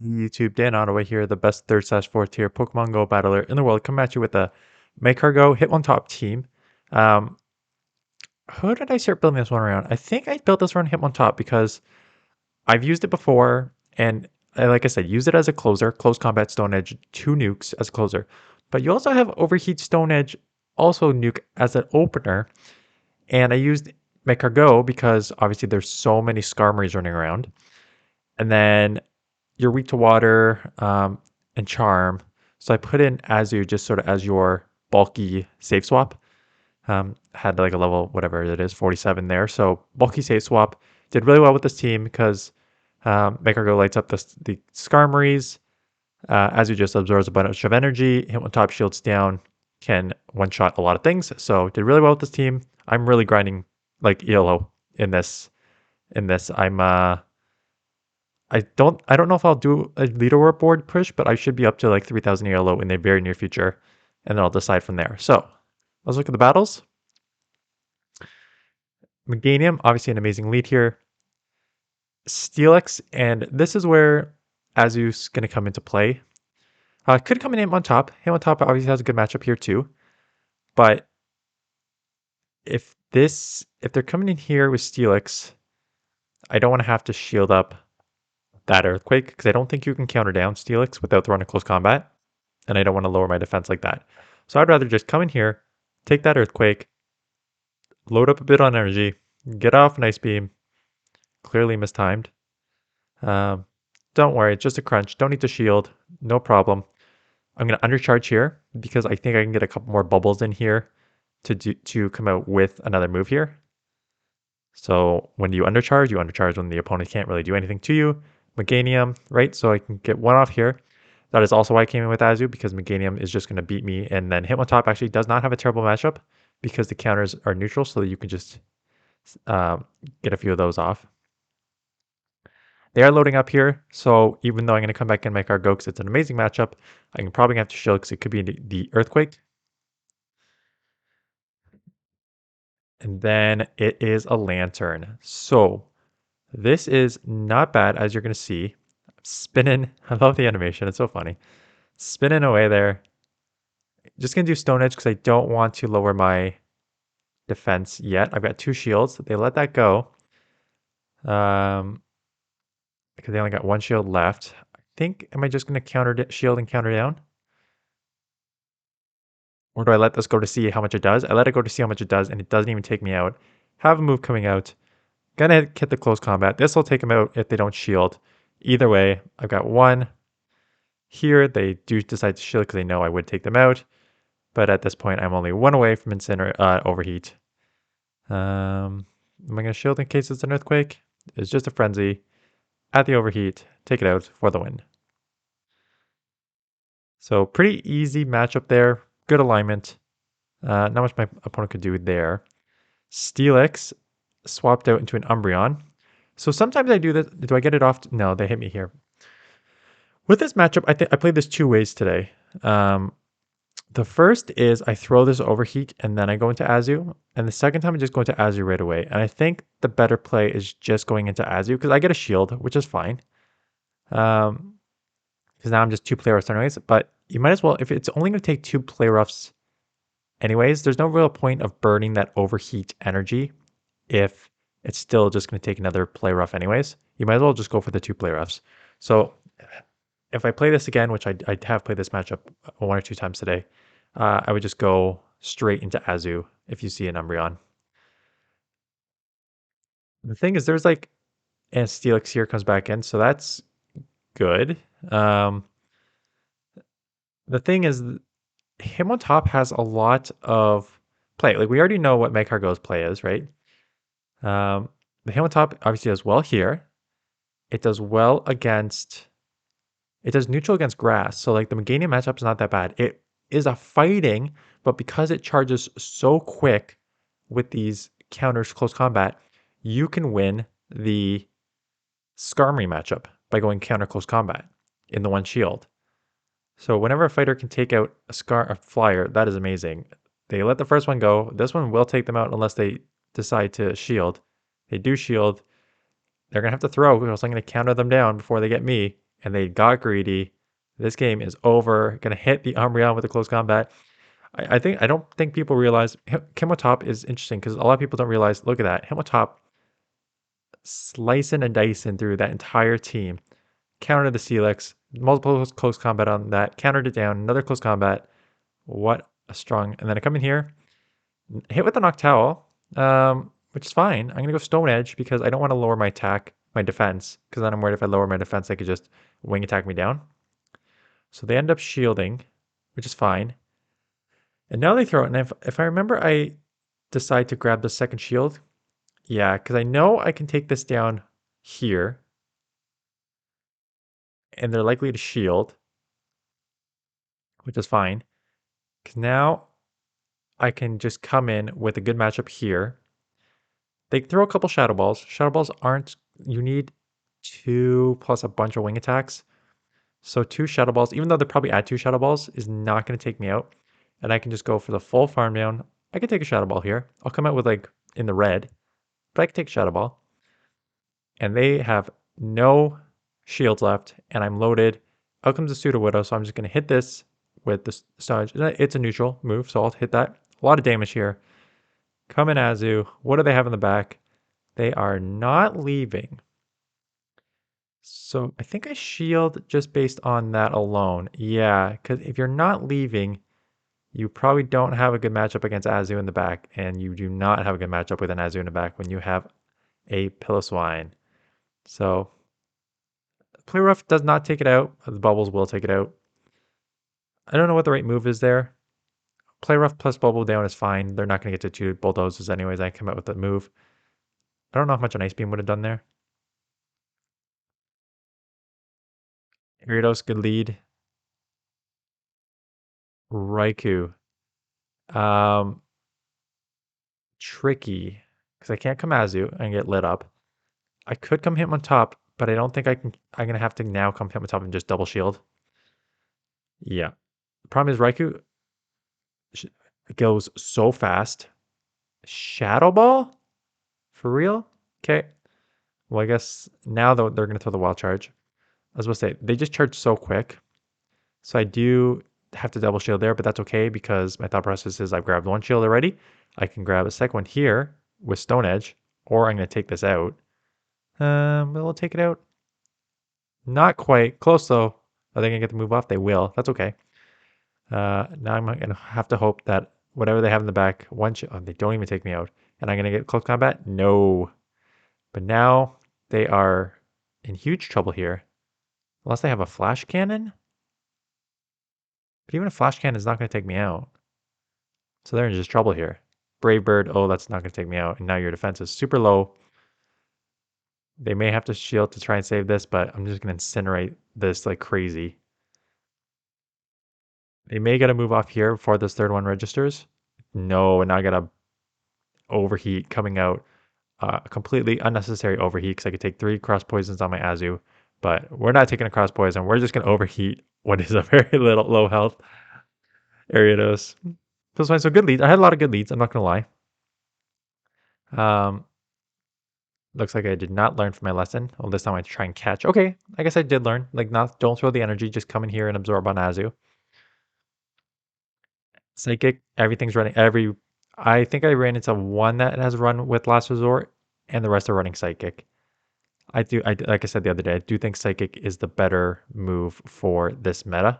YouTube, Dan Ottaway here, the best 3rd/4th tier Pokemon Go battler in the world, coming at you with a Magcargo Hitmontop team. Um, who did I start building this one around? I think I built this around Hitmontop because I've used it before, and like I said, use it as a closer, close combat Stone Edge, 2 nukes as a closer. But you also have Overheat Stone Edge, also nuke as an opener, and I used Magcargo because obviously there's so many Skarmories running around. And then you're weak to water and charm. So I put in Azu just sort of as your bulky safe swap. Had like a level, whatever it is, 47 there. So bulky safe swap. Did really well with this team because Makergo lights up the Skarmories. Azu just absorbs a bunch of energy. Hitmontop shields down, can one-shot a lot of things. So did really well with this team. I'm really grinding like ELO in this. I don't know if I'll do a leaderboard push, but I should be up to like 3,000 ELO in the very near future, and then I'll decide from there. So let's look at the battles. Meganium, obviously an amazing lead here. Steelix, and this is where Azu's going to come into play. Could come in Hitmontop. Hitmontop obviously has a good matchup here too, but if they're coming in here with Steelix, I don't want to have to shield up that Earthquake because I don't think you can counter down Steelix without throwing a close combat, and I don't want to lower my defense like that. So I'd rather just come in here, take that Earthquake, load up a bit on energy, get off Nice Beam. Clearly mistimed. Um, don't worry, it's just a crunch. Don't need to shield. No problem. I'm going to undercharge here because I think I can get a couple more bubbles in here to come out with another move here. So when you undercharge when the opponent can't really do anything to you. Meganium, right? So I can get one off here. That is also why I came in with Azu, because Meganium is just going to beat me. And then Hitmontop actually does not have a terrible matchup because the counters are neutral, so that you can just get a few of those off. They are loading up here, so even though I'm going to come back and make our go because it's an amazing matchup, I can probably have to shield because it could be the Earthquake. And then it is a Lantern. So this is not bad, as you're going to see. Spinning. I love the animation. It's so funny. Spinning away there. Just going to do Stone Edge because I don't want to lower my defense yet. I've got 2 shields. They let that go. Because they only got 1 shield left. I think, am I just going to counter shield and counter down? Or do I let this go to see how much it does? I let it go to see how much it does, and it doesn't even take me out. Have a move coming out. Gonna hit the close combat. This will take them out if they don't shield. Either way, I've got 1. Here, they do decide to shield because they know I would take them out. But at this point, I'm only 1 away from overheat. Am I going to shield in case it's an earthquake? It's just a frenzy. At the overheat, take it out for the win. So pretty easy matchup there. Good alignment. Not much my opponent could do there. Steelix swapped out into an Umbreon. So sometimes I do this. Do I get it off? No, they hit me here. With this matchup, I think I played this 2 ways today. The first is I throw this overheat and then I go into Azu. And the second time I just go into Azu right away. And I think the better play is just going into Azu because I get a shield, which is fine. Because now I'm just 2 play roughs anyways. But you might as well, if it's only going to take 2 play roughs anyways, there's no real point of burning that overheat energy if it's still just going to take another play rough anyways. You might as well just go for the 2 play roughs. So if I play this again, which I have played this matchup 1 or 2 times today, I would just go straight into Azu if you see an Umbreon. The thing is, there's like, and Steelix here comes back in, so that's good. The thing is, Hitmontop has a lot of play. Like, we already know what Magcargo's play is, right? The Hitmontop obviously does well here. It does well against... It does neutral against grass. So, like, the Meganium matchup is not that bad. It is a fighting, but because it charges so quick with these counters close combat, you can win the Skarmory matchup by going counter close combat in the 1 shield. So whenever a fighter can take out a flyer, that is amazing. They let the first one go. This one will take them out unless they decide to shield. They do shield. They're going to have to throw, or else I'm going to counter them down before they get me. and they got greedy. This game is over. Gonna hit the Umbreon with a close combat. I don't think people realize Hitmontop is interesting because a lot of people don't realize. Look at that, Hitmontop slicing and dicing through that entire team. Countered the Steelix, multiple close combat on that. Countered it down. Another close combat. What a strong! And then I come in here, hit with the Noctowl, which is fine. I'm gonna go Stone Edge because I don't want to lower my attack, my defense, because then I'm worried if I lower my defense, they could just wing attack me down. So they end up shielding, which is fine. And now they throw it. And if I remember, I decide to grab the second shield. Yeah, because I know I can take this down here. And they're likely to shield, which is fine. Because now I can just come in with a good matchup here. They throw a couple Shadow Balls. Shadow Balls aren't... You need 2 plus a bunch of wing attacks. So 2 Shadow Balls, even though they probably add 2 Shadow Balls, is not going to take me out. And I can just go for the full farm down. I can take a Shadow Ball here. I'll come out with like in the red. But I can take Shadow Ball. And they have no shields left. And I'm loaded. Out comes the Pseudo Widow. So I'm just going to hit this with the Stun. It's a neutral move. So I'll hit that. A lot of damage here. Come in Azu. What do they have in the back? They are not leaving. So I think I shield just based on that alone. Yeah, because if you're not leaving, you probably don't have a good matchup against Azu in the back, and you do not have a good matchup with an Azu in the back when you have a Piloswine. So Play Rough does not take it out. The bubbles will take it out. I don't know what the right move is there. Play Rough plus Bubble Down is fine. They're not going to get to 2 Bulldozers anyways. I come out with the move. I don't know how much an Ice Beam would have done there. Gyarados, good lead. Raikou. Um, Tricky. Because I can't come Azu and get lit up. I could come Hitmontop, but I don't think I can. I'm going to have to now come Hitmontop and just double shield. Yeah. The problem is Raikou goes so fast. Shadow Ball? For real? Okay. Well, I guess now they're going to throw the Wild Charge. I was going to say, they just charge so quick. So I do have to double shield there, but that's okay because my thought process is I've grabbed 1 shield already. I can grab a second one here with Stone Edge, or I'm going to take this out. Will it take it out? Not quite. Close though. Are they going to get the move off? They will. That's okay. Now I'm going to have to hope that whatever they have in the back, they don't even take me out. And I'm going to get close combat? No. But now they are in huge trouble here. Unless they have a flash cannon? But even a flash cannon is not going to take me out. So they're in just trouble here. Brave Bird, oh, that's not going to take me out. And now your defense is super low. They may have to shield to try and save this, but I'm just going to incinerate this like crazy. They may get a move off here before this third one registers. No, and now I got a overheat coming out. Completely unnecessary overheat because I could take 3 cross poisons on my Azu. But we're not taking a cross poison. We're just going to overheat what is a very low health Ariados. Feels fine. So good leads. I had a lot of good leads. I'm not going to lie. Looks like I did not learn from my lesson. Well, this time I try and catch. Okay, I guess I did learn. Like, don't throw the energy. Just come in here and absorb on Azu. Psychic, everything's running. I think I ran into one that has run with Last Resort, and the rest are running Psychic. Like I said the other day, I do think Psychic is the better move for this meta.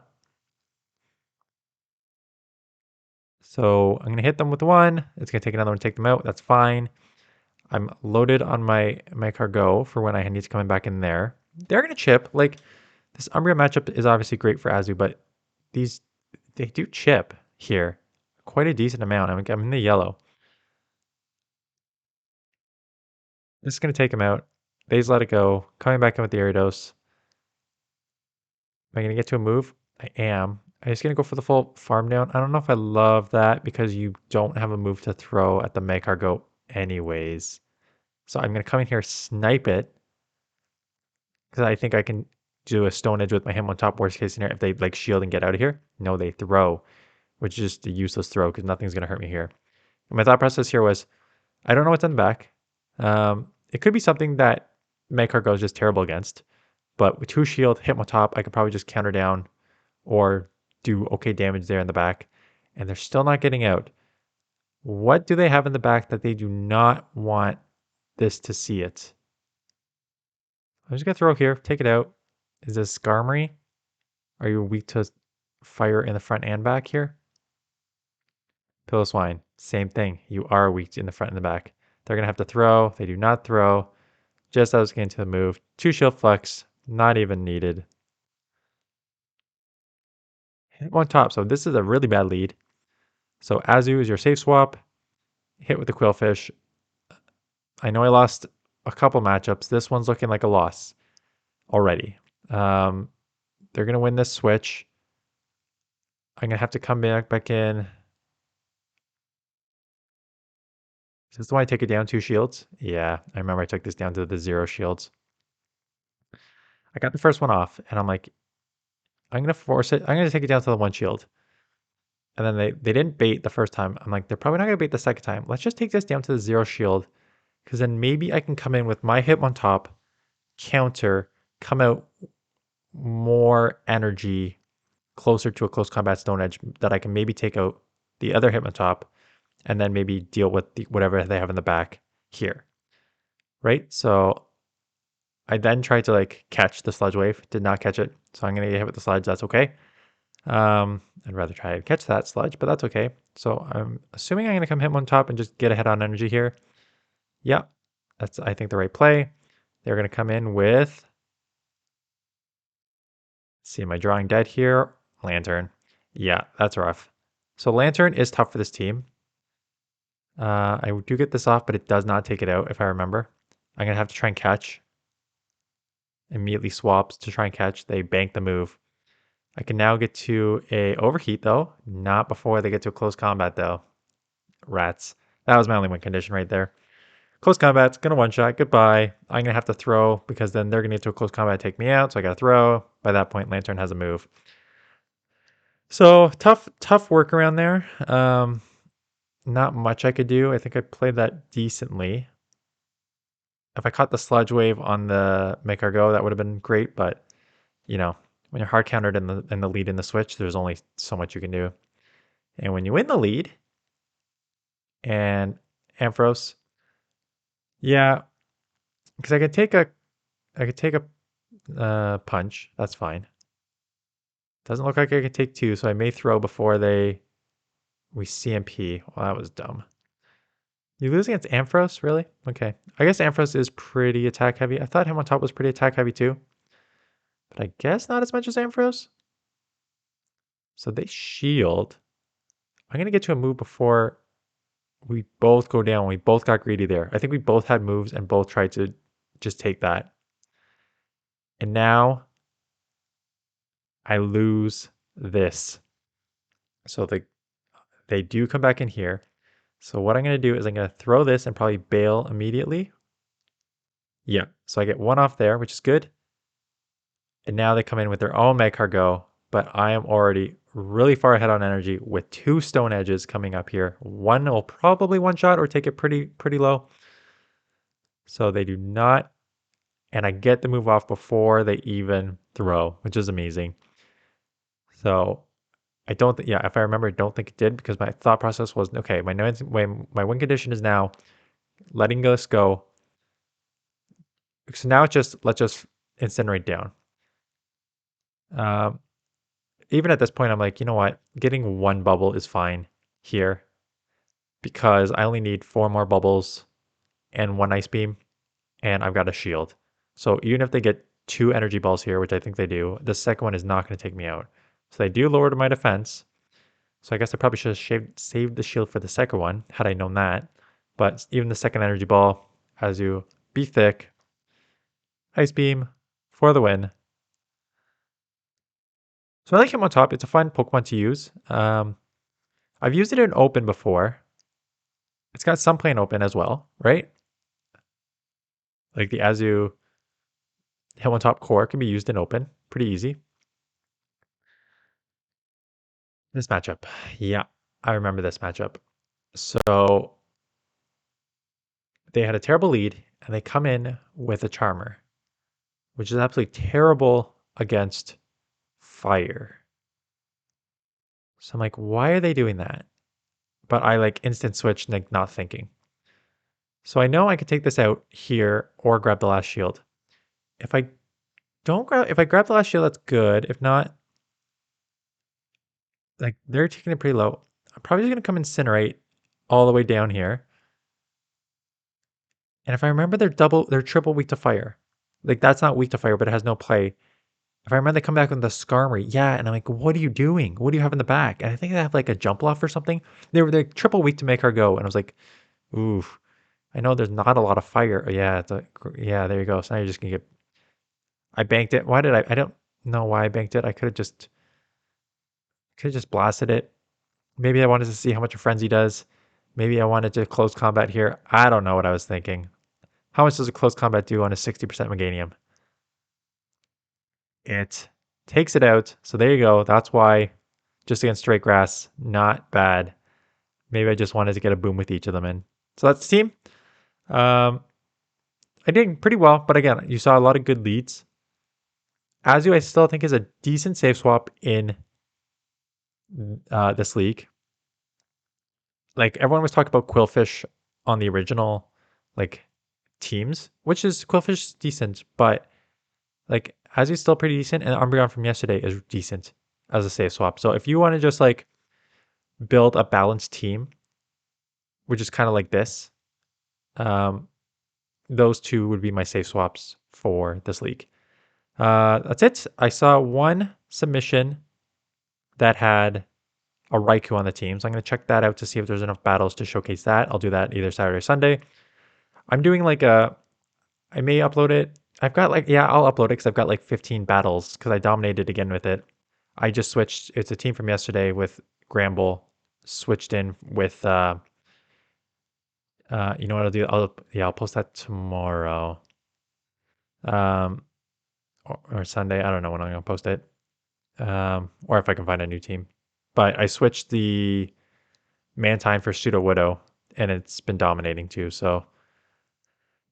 So I'm going to hit them with 1. It's going to take another one to take them out. That's fine. I'm loaded on my Magcargo for when I need to come back in there. They're going to chip. Like, this Umbreon matchup is obviously great for Azu, but they do chip here. Quite a decent amount. I'm in the yellow. This is going to take him out. They's let it go. Coming back in with the Ariados. Am I going to get to a move? I am. I'm just going to go for the full farm down. I don't know if I love that because you don't have a move to throw at the Magcargo anyways. So I'm going to come in here, snipe it. Because I think I can do a Stone Edge with my Hitmontop. Worst case scenario, if they like shield and get out of here. No, they throw, which is just a useless throw because nothing's going to hurt me here. And my thought process here was, I don't know what's in the back. It could be something that Magcargo is just terrible against. But with 2 shield, Hitmontop, I could probably just counter down or do okay damage there in the back. And they're still not getting out. What do they have in the back that they do not want this to see it? I'm just going to throw here. Take it out. Is this Skarmory? Are you weak to fire in the front and back here? Piloswine, same thing. You are weak in the front and the back. They're going to have to throw. They do not throw. Just as I was getting to the move. 2 shield flex. Not even needed. Hitmontop. So this is a really bad lead. So Azu is your safe swap. Hit with the Quillfish. I know I lost a couple matchups. This one's looking like a loss already. They're going to win this switch. I'm going to have to come back in. Is this the one I take it down 2 shields? Yeah, I remember I took this down to the 0 shields. I got the first one off, and I'm like, I'm going to force it. I'm going to take it down to the 1 shield. And then they didn't bait the first time. I'm like, they're probably not going to bait the second time. Let's just take this down to the 0 shield, because then maybe I can come in with my Hitmontop, counter, come out more energy closer to a close combat Stone Edge that I can maybe take out the other Hitmontop and then maybe deal with whatever they have in the back here. Right? So I then tried to like catch the Sludge Wave, did not catch it. So I'm going to get hit with the Sludge. That's okay. I'd rather try and catch that Sludge, but that's okay. So I'm assuming I'm going to come Hitmontop and just get ahead on energy here. Yeah, that's, I think, the right play. They're going to come in with, see, am I drawing dead here? Lantern. Yeah, that's rough. So Lantern is tough for this team. I do get this off, but it does not take it out, if I remember. I'm going to have to try and catch. Immediately swaps to try and catch. They bank the move. I can now get to a overheat, though. Not before they get to a close combat, though. Rats. That was my only win condition right there. Close combat's going to one-shot. Goodbye. I'm going to have to throw because then they're going to get to a close combat and take me out, so I got to throw. By that point, Lantern has a move. So tough work around there. Not much I could do. I think I played that decently. If I caught the Sludge Wave on the Magcargo, that would have been great. But you know, when you're hard countered in the lead in the switch, there's only so much you can do. And when you win the lead, and Ampharos, yeah, because I could take a punch. That's fine. Doesn't look like I could take 2, so I may throw before we CMP. Well, that was dumb. You lose against Ampharos? Really? Okay. I guess Ampharos is pretty attack heavy. I thought Hitmontop was pretty attack heavy too. But I guess not as much as Ampharos. So they shield. I'm going to get to a move before we both go down. We both got greedy there. I think we both had moves and both tried to just take that. And now I lose this. So they do come back in here. So what I'm going to do is I'm going to throw this and probably bail immediately. Yeah, so I get 1 off there, which is good. And now they come in with their own Magcargo, but I am already really far ahead on energy with 2 Stone Edges coming up here. One will probably one-shot or take it pretty low. So they do not, and I get the move off before they even throw, which is amazing. So I don't, yeah, if I remember, I don't think it did because my thought process was, okay, my win condition is now letting this go. So now it's just, let's just incinerate down. Even at this point, I'm like, you know what? Getting 1 bubble is fine here because I only need 4 more bubbles and 1 ice beam, and I've got a shield. So even if they get 2 energy balls here, which I think they do, the second one is not going to take me out. So they do lower to my defense. So I guess I probably should have saved the shield for the second one had I known that. But even the second energy ball, as you be thick, ice beam for the win. So I like Hitmontop. It's a fun Pokemon to use. I've used it in open before. It's got some play in open as well, right? Like the Azu Hitmontop core can be used in open. Pretty easy. This matchup. Yeah, I remember this matchup. So they had a terrible lead and they come in with a Charmer. which is absolutely terrible against fire. So I'm like, why are they doing that? But I like instant switch, like not thinking. So I know I could take this out here or grab the last shield. If I if I grab the last shield, that's good. If not, like they're taking it pretty low. I'm probably just gonna come incinerate all the way down here. And if I remember, they're triple weak to fire. Like that's not weak to fire, but it has no play. If I remember, they come back with the Skarmory. Yeah, and I'm like, what are you doing? What do you have in the back? And I think they have like a jump off or something. They were like triple weak to Magcargo, and I was like, ooh, I know there's not a lot of fire. Yeah, yeah, there you go. So now you're just gonna get. I banked it. Why did I? I don't know why I banked it. I could have just blasted it. Maybe I wanted to see how much a frenzy does. Maybe I wanted to close combat here. I don't know what I was thinking. How much does a close combat do on a 60% Meganium? It takes it out. So there you go. That's why just against straight grass, not bad. Maybe I just wanted to get a boom with each of them in. So that's the team. Um, I did pretty well, but again, you saw a lot of good leads. Azu, I still think is a decent save swap in this league. Like everyone was talking about Quillfish on the original like teams, which is Quillfish is decent, but like Azu's still pretty decent, and Umbreon from yesterday is decent as a save swap. So if you want to just like build a balanced team, which is kind of like this, um, those two would be my safe swaps for this league. That's it. I saw one submission that had a Raikou on the team, so I'm going to check that out to see if there's enough battles to showcase that. I'll do that either Saturday or Sunday. I'm doing like I may upload it. I've got like, yeah, I'll upload it because I've got like 15 battles because I dominated again with it. I just switched. It's a team from yesterday with Gramble switched in with, you know what I'll do? I'll post that tomorrow. Um, or Sunday. I don't know when I'm gonna post it. Or if I can find a new team. But I switched the Mantine for Pseudo Widow, and it's been dominating too. So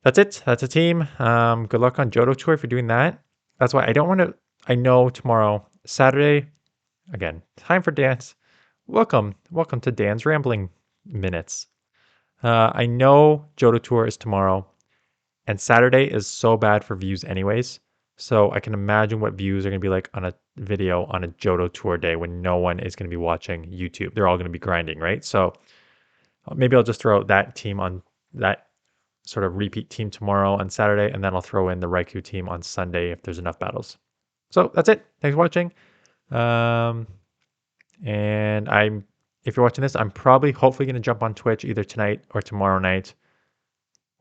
that's it. That's a team. Good luck on Johto Tour for doing that. That's why I don't want to. I know tomorrow, Saturday, again, time for dance. Welcome to Dan's Rambling Minutes. I know Johto Tour is tomorrow. And Saturday is so bad for views anyways. So I can imagine what views are going to be like on a video on a Johto Tour day when no one is going to be watching YouTube. They're all going to be grinding, right? So maybe I'll just throw out that team on that sort of repeat team tomorrow on Saturday, and then I'll throw in the Raikou team on Sunday if there's enough battles. So that's it. Thanks for watching. Um, and if you're watching this, I'm probably hopefully going to jump on Twitch either tonight or tomorrow night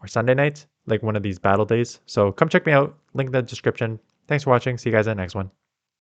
or Sunday night, like one of these battle days. So come check me out. Link in the description. Thanks for watching. See you guys in the next one.